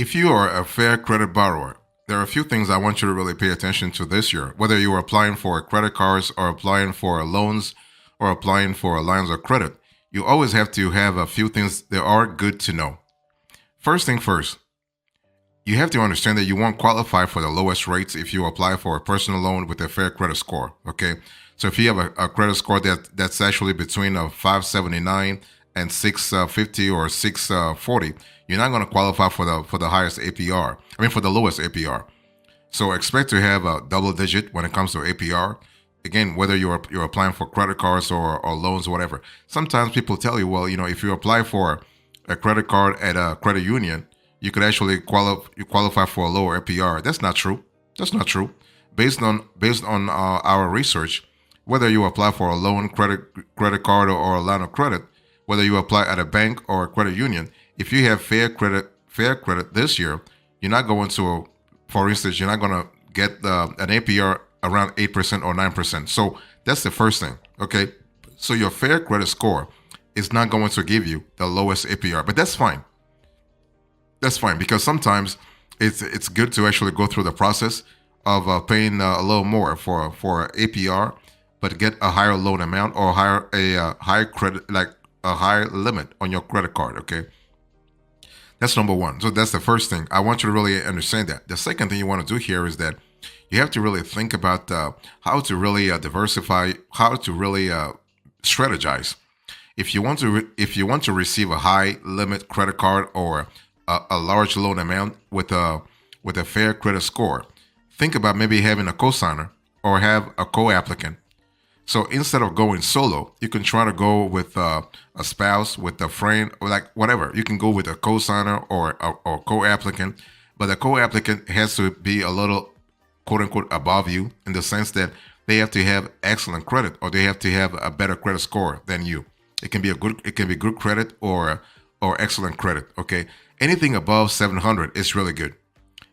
If you are a fair credit borrower, there are a few things I want you to really pay attention to this year. Whether you are applying for credit cards or applying for loans or applying for lines of credit, you always have to have a few things that are good to know. First thing first, you have to understand that you won't qualify for the lowest rates if you apply for a personal loan with a fair credit score. Okay, so if you have a credit score that's actually between a 579 and 650 or 640, you're not going to qualify for the highest APR. I mean, for the lowest APR. So expect to have a double digit when it comes to APR. Again, whether you're applying for credit cards or loans or whatever. Sometimes people tell you, well, if you apply for a credit card at a credit union, you could actually qualify for a lower APR. That's not true. That's not true. Based on our research, whether you apply for a loan, credit card, or a line of credit, whether you apply at a bank or a credit union, if you have fair credit this year, you're not going to, for instance, you're not going to get an APR around 8% or 9%. So that's the first thing. Okay. So your fair credit score is not going to give you the lowest APR, but that's fine. That's fine because sometimes it's good to actually go through the process of paying a little more for APR, but get a higher loan amount or higher credit, like a higher limit on your credit card. Okay, that's number one. So that's the first thing. I want you to really understand that. The second thing you want to do here is that you have to really think about how to really diversify, how to really strategize. If you want to receive a high limit credit card or a large loan amount with a fair credit score, think about maybe having a cosigner or have a co-applicant. So instead of going solo, you can try to go with a spouse, with a friend, or like whatever. You can go with a co-signer or co-applicant, but the co-applicant has to be a little quote unquote above you in the sense that they have to have excellent credit or they have to have a better credit score than you. It can be good credit or excellent credit. Okay, anything above 700 is really good.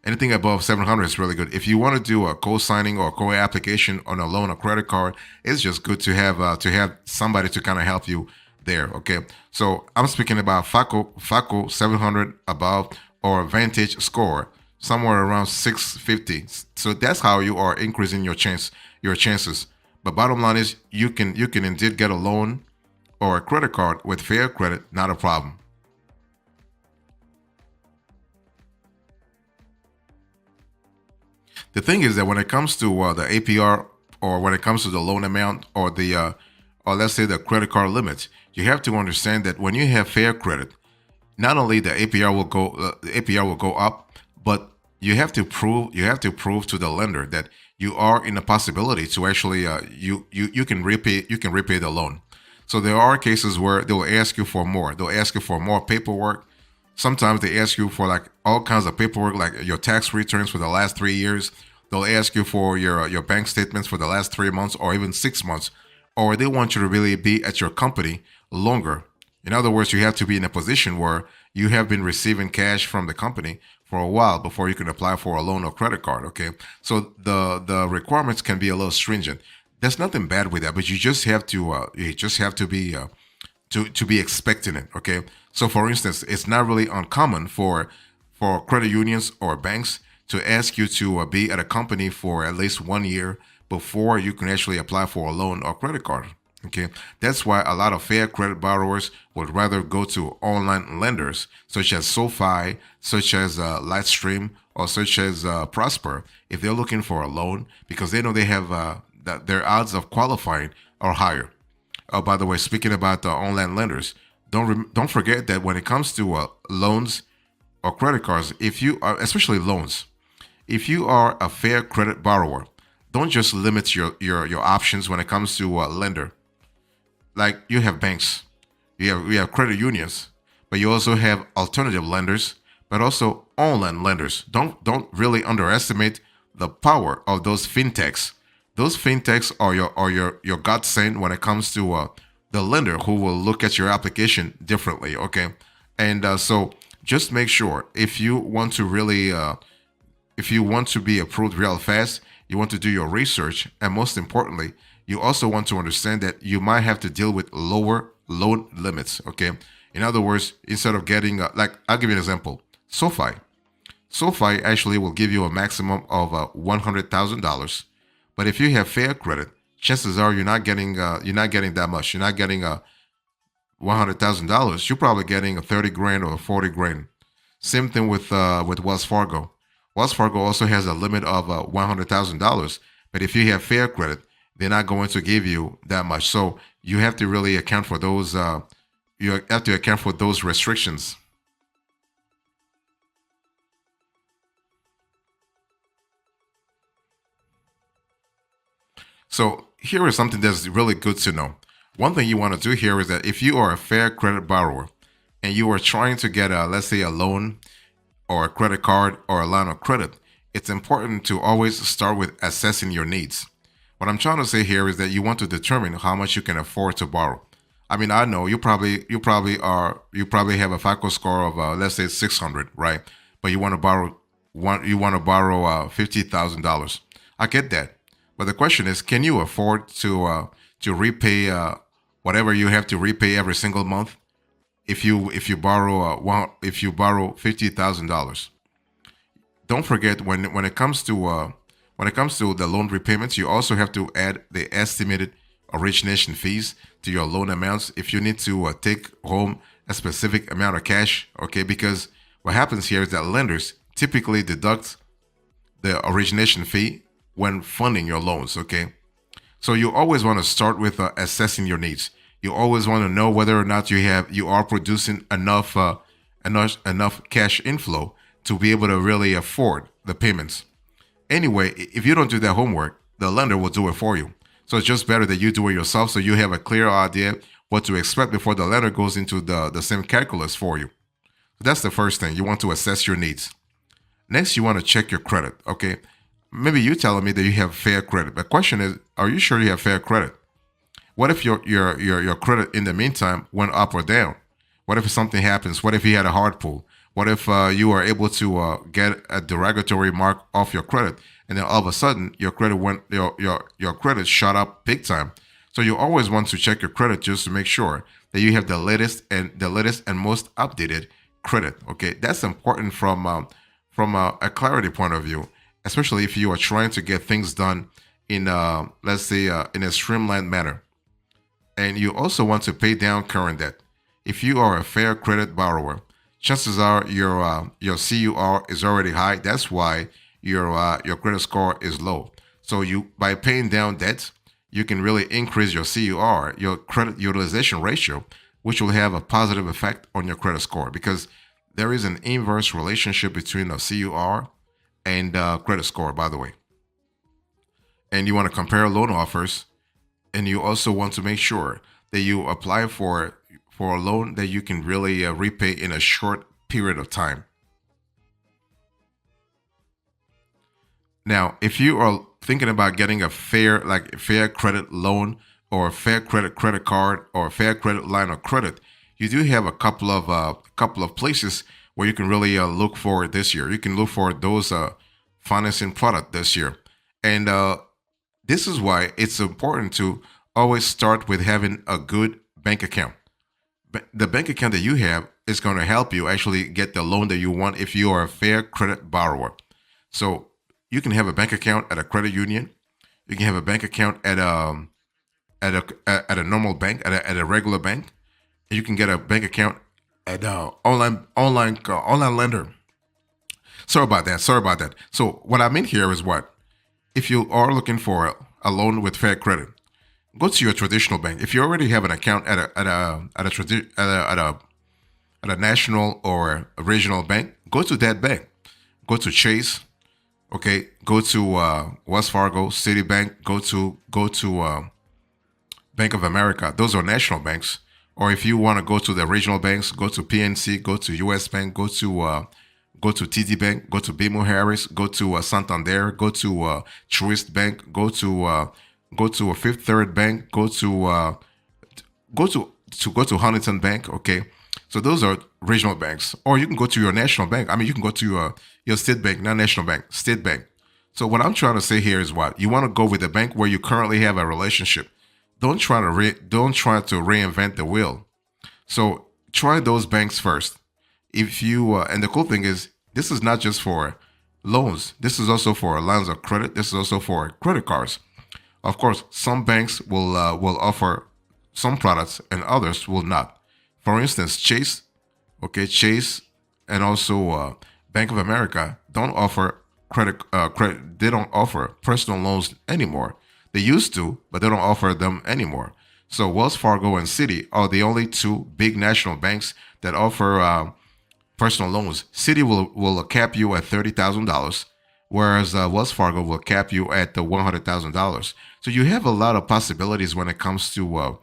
Anything above 700 is really good. If you want to do a co-signing or co-application on a loan or credit card, it's just good to have somebody to kind of help you there. Okay, so I'm speaking about FACO 700 above or Vantage score somewhere around 650. So that's how you are increasing your chances. But bottom line is you can indeed get a loan or a credit card with fair credit, not a problem. The thing is that when it comes to the APR or when it comes to the loan amount or let's say the credit card limits, you have to understand that when you have fair credit, not only the APR will go up, but you have to prove to the lender that you are in a possibility to actually you can repay the loan. So there are cases where they'll ask you for more. They'll ask you for more paperwork. Sometimes they ask you for like all kinds of paperwork, like your tax returns for the last 3 years. They'll ask you for your bank statements for the last 3 months or even 6 months, or they want you to really be at your company longer. In other words, you have to be in a position where you have been receiving cash from the company for a while before you can apply for a loan or credit card. Okay, so the requirements can be a little stringent. There's nothing bad with that, but you just have to be to be expecting it. Okay, so for instance, it's not really uncommon for credit unions or banks to ask you to be at a company for at least 1 year before you can actually apply for a loan or credit card. Okay, that's why a lot of fair credit borrowers would rather go to online lenders such as SoFi, such as Lightstream, or such as Prosper if they're looking for a loan because they know they have that their odds of qualifying are higher. Oh, by the way, speaking about the online lenders, don't forget that when it comes to loans or credit cards, if you are especially loans, if you are a fair credit borrower, don't just limit your options when it comes to a lender. Like you have banks, we have credit unions, but you also have alternative lenders, but also online lenders. Don't really underestimate the power of those fintechs. Those fintechs are your godsend when it comes to the lender who will look at your application differently. Okay, and so just make sure if you want to be approved real fast, you want to do your research, and most importantly, you also want to understand that you might have to deal with lower loan limits. Okay, in other words, instead of getting like I'll give you an example, SoFi. SoFi actually will give you a maximum of $100,000. But if you have fair credit, chances are you're not getting that much. You're not getting $100,000. You're probably getting a 30 grand or 40 grand. Same thing with Wells Fargo. Wells Fargo also has a limit of $100,000. But if you have fair credit, they're not going to give you that much. So you have to really account for those. You have to account for those restrictions. So here is something that's really good to know. One thing you want to do here is that if you are a fair credit borrower and you are trying to get a, let's say, a loan or a credit card or a line of credit, it's important to always start with assessing your needs. What I'm trying to say here is that you want to determine how much you can afford to borrow. I mean, I know you probably have a FICO score of let's say 600, right? But you want to borrow $50,000. I get that, but the question is, can you afford to repay whatever you have to repay every single month if you borrow $50,000? Don't forget when it comes to the loan repayments, you also have to add the estimated origination fees to your loan amounts if you need to take home a specific amount of cash. Okay, because what happens here is that lenders typically deduct the origination fee when funding your loans. Okay, so you always want to start with assessing your needs. You always want to know whether or not you are producing enough cash inflow to be able to really afford the payments. Anyway, if you don't do that homework, the lender will do it for you. So it's just better that you do it yourself so you have a clear idea what to expect before the lender goes into the same calculus for you. That's the first thing. You want to assess your needs. Next, you want to check your credit. Okay. Maybe you telling me that you have fair credit. The question is, are you sure you have fair credit? What if your credit in the meantime went up or down? What if something happens? What if you had a hard pull? What if you are able to get a derogatory mark off your credit, and then all of a sudden your credit shot up big time? So you always want to check your credit just to make sure that you have the latest and most updated credit. Okay, that's important from a clarity point of view, especially if you are trying to get things done in let's say in a streamlined manner. And you also want to pay down current debt. If you are a fair credit borrower, chances are your CUR is already high. That's why your credit score is low. So you by paying down debt, you can really increase your CUR, your credit utilization ratio, which will have a positive effect on your credit score because there is an inverse relationship between a CUR and credit score, by the way. And you want to compare loan offers, and you also want to make sure that you apply for a loan that you can really repay in a short period of time. Now, if you are thinking about getting a fair credit loan or a fair credit card or a fair credit line of credit, you do have a couple of places where you can really look for it this year. You can look for those financing product this year, and this is why it's important to always start with having a good bank account. The bank account that you have is going to help you actually get the loan that you want if you are a fair credit borrower. So you can have a bank account at a credit union. You can have a bank account at a normal bank at a regular bank. And you can get a bank account at online lender. Sorry about that. Sorry about that. So what I mean here is what if you are looking for a loan with fair credit, go to your traditional bank. If you already have an account at a national or a regional bank, go to that bank. Go to Chase. Okay, go to Wells Fargo, Citibank. Go to Bank of America. Those are national banks. Or if you want to go to the regional banks, go to PNC. Go to US Bank. Go to TD Bank. Go to BMO Harris. Go to Santander. Go to Truist Bank. Go to a Fifth Third Bank. Go to Huntington Bank. Okay, so those are regional banks, or you can go to your national bank. I mean, you can go to your state bank, not national bank, state bank. So what I'm trying to say here is what you want to go with a bank where you currently have a relationship. Don't try to reinvent the wheel. So try those banks first. If you and the cool thing is This is not just for loans. This is also for lines of credit. This is also for credit cards. Of course, some banks will offer some products and others will not. For instance, Chase, okay, Chase, and also Bank of America don't offer credit. They don't offer personal loans anymore. They used to, but they don't offer them anymore. So Wells Fargo and Citi are the only two big national banks that offer personal loans. Citi will cap you at $30,000, whereas Wells Fargo will cap you at the $100,000. So you have a lot of possibilities when it comes to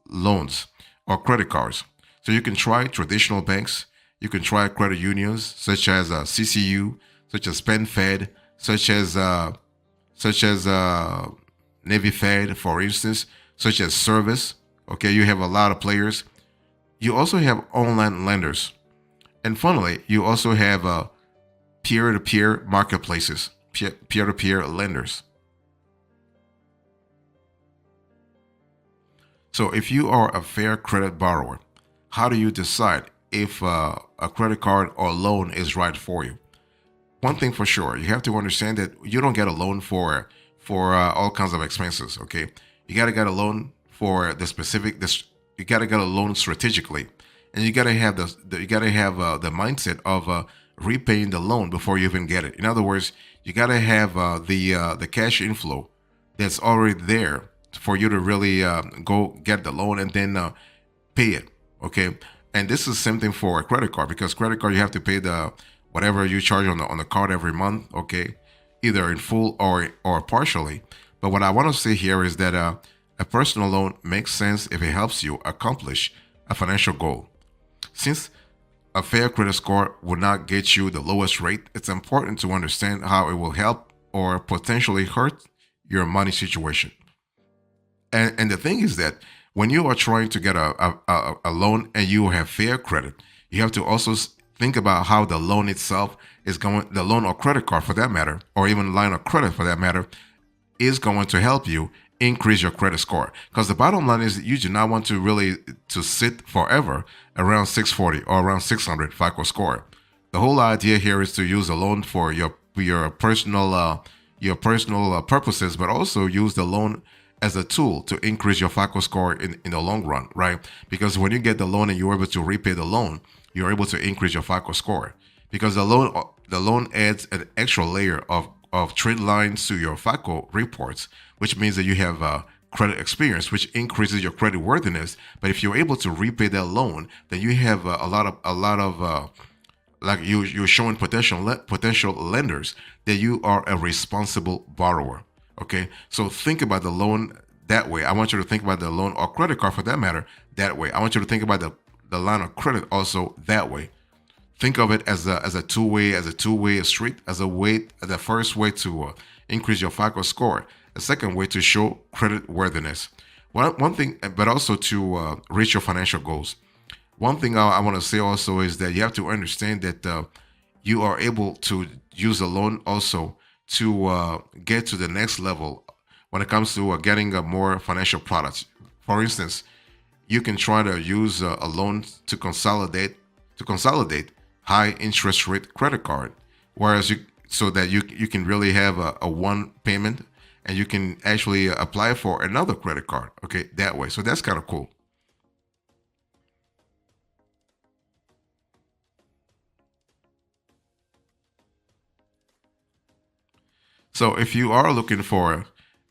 loans or credit cards. So you can try traditional banks. You can try credit unions such as CCU, such as PenFed, such as Navy Fed, for instance, such as Service. Okay, you have a lot of players. You also have online lenders, and finally, you also have peer-to-peer marketplaces, peer-to-peer lenders. So, if you are a fair credit borrower, how do you decide if a credit card or loan is right for you? One thing for sure, you have to understand that you don't get a loan for all kinds of expenses. Okay, you got to get a loan for the specific. This you got to get a loan strategically, and you got to have you got to have the mindset of repaying the loan before you even get it. In other words, you got to have the cash inflow that's already there for you to really go get the loan and then pay it. Okay, and this is the same thing for a credit card, because credit card you have to pay the whatever you charge on the card every month. Okay, either in full or partially. But what I want to say here is that a personal loan makes sense if it helps you accomplish a financial goal. Since a fair credit score will not get you the lowest rate, it's important to understand how it will help or potentially hurt your money situation. And the thing is that when you are trying to get a loan and you have fair credit, you have to also think about how the loan itself is going, the loan or credit card for that matter, or even line of credit for that matter, is going to help you increase your credit score. Because the bottom line is that you do not want to really to sit forever around 640 or around 600 FICO score. The whole idea here is to use a loan for your personal purposes, but also use the loan as a tool to increase your FICO score in the long run, right? Because when you get the loan and you're able to repay the loan, you're able to increase your FICO score. Because the loan adds an extra layer of trade lines to your FICO reports, which means that you have credit experience, which increases your credit worthiness. But if you're able to repay that loan, then you have a lot of like you're showing potential lenders that you are a responsible borrower. Okay, so think about the loan that way. I want you to think about the loan or credit card for that matter that way. I want you to think about the line of credit also that way. Think of it as a two-way street, as the first way to increase your FICO score, a second way to show credit worthiness. One thing, but also to reach your financial goals. One thing I want to say also is that you have to understand that you are able to use a loan also to get to the next level when it comes to getting more financial products. For instance, you can try to use a loan to consolidate high interest rate credit card, whereas so that you can really have a one payment and you can actually apply for another credit card. Okay, that way. So that's kind of cool. So if you are looking for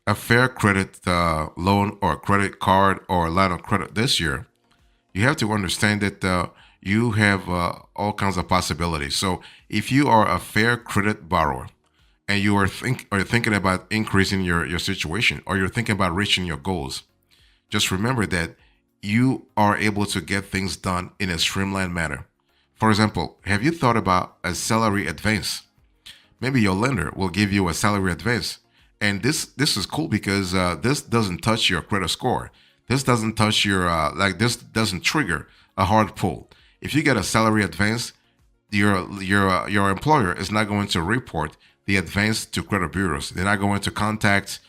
a fair credit loan or credit card or line of credit this year, you have to understand that you have all kinds of possibilities. So if you are a fair credit borrower and you are thinking about increasing your situation, or you're thinking about reaching your goals, just remember that you are able to get things done in a streamlined manner. For example, have you thought about a salary advance? Maybe your lender will give you a salary advance. And this is cool because this doesn't touch your credit score. This doesn't touch your this doesn't trigger a hard pull. If you get a salary advance, your employer is not going to report the advance to credit bureaus. They're not going to contact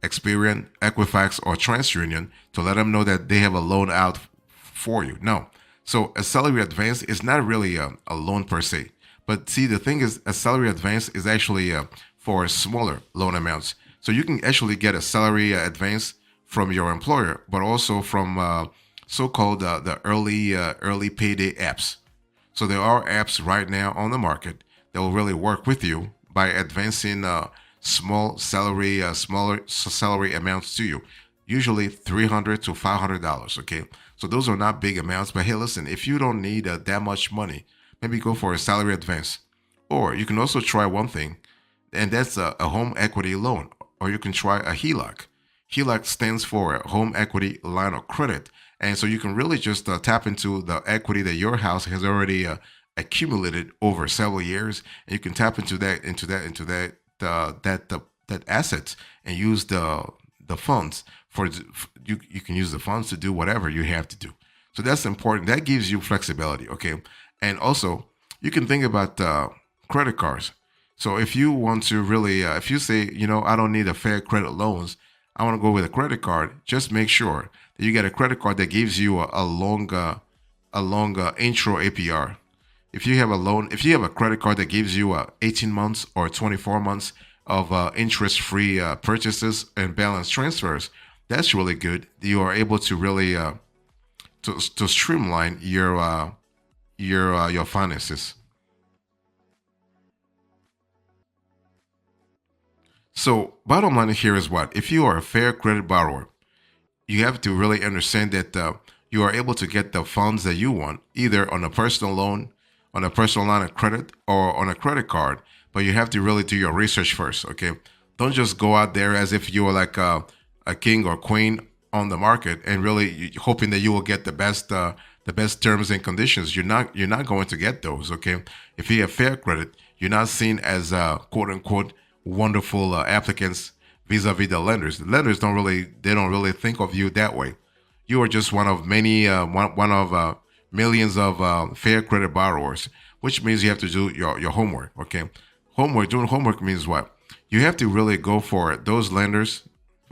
Experian, Equifax, or TransUnion to let them know that they have a loan out for you. No. So a salary advance is not really a loan per se. But see, the thing is, a salary advance is actually for smaller loan amounts. So you can actually get a salary advance from your employer, but also from so-called the early payday apps. So there are apps right now on the market that will really work with you by advancing smaller salary amounts to you, usually $300 to $500. Okay, so those are not big amounts, but hey, listen, if you don't need that much money, maybe go for a salary advance, or you can also try one thing, and that's a home equity loan, or you can try a HELOC. HELOC stands for a home equity line of credit, and so you can really just tap into the equity that your house has already accumulated over several years, and you can tap into that assets and use the funds you can use the funds to do whatever you have to do. So that's important. That gives you flexibility, okay? And also, you can think about credit cards. So if you want to really, if you say, I don't need a fair credit loans, I want to go with a credit card. Just make sure that you get a credit card that gives you a long intro APR. If you have a credit card that gives you 18 months or 24 months of interest-free purchases and balance transfers, that's really good. You are able to really to streamline your finances. So, bottom line here is what? If you are a fair credit borrower, you have to really understand that you are able to get the funds that you want either on a personal loan, on a personal line of credit, or on a credit card. But you have to really do your research first, okay? Don't just go out there as if you were like a king or queen on the market and really hoping that you will get the best terms and conditions. You're not going to get those, okay? If you have fair credit, you're not seen as quote unquote wonderful applicants vis-a-vis the lenders. The lenders don't really think of you that way. You are just one of many one of millions of fair credit borrowers, which means you have to do your homework. Okay, doing homework means what? You have to really go for those lenders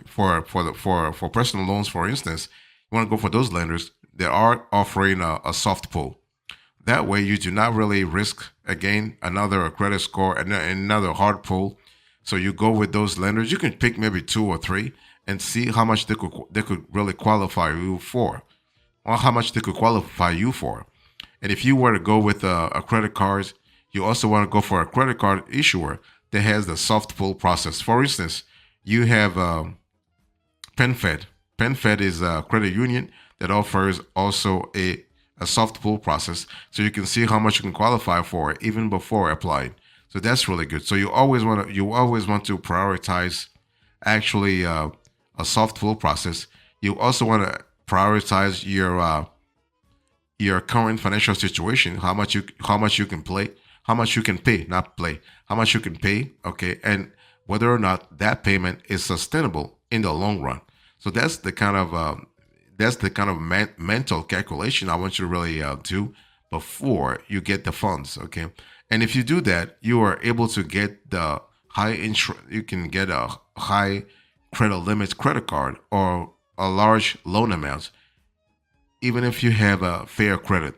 for personal loans, for instance. You want to go for those lenders that are offering a soft pull. That way, you do not really risk again another credit score and another hard pull. So you go with those lenders. You can pick maybe two or three and see how much they could really qualify you for, or how much they could qualify you for. And if you were to go with a credit card, you also want to go for a credit card issuer that has the soft pull process. For instance, you have PenFed. PenFed is a credit union that offers also a soft pull process, so you can see how much you can qualify for even before applying. So that's really good. So you always want to prioritize actually a soft pull process. You also want to prioritize your current financial situation, how much you can play, how much you can pay, not play, how much you can pay, okay, and whether or not that payment is sustainable in the long run. So that's the kind of mental calculation I want you to really do before you get the funds, okay? And if you do that, you are able to get the high interest. You can get a high credit limit credit card or a large loan amount, even if you have a fair credit.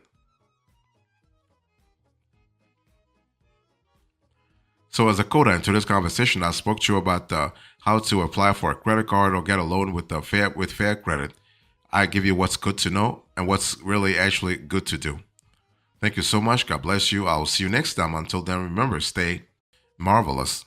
So, as a coda into this conversation, I spoke to you about how to apply for a credit card or get a loan with fair credit. I give you what's good to know and what's really actually good to do. Thank you so much. God bless you. I will see you next time. Until then, remember, stay marvelous.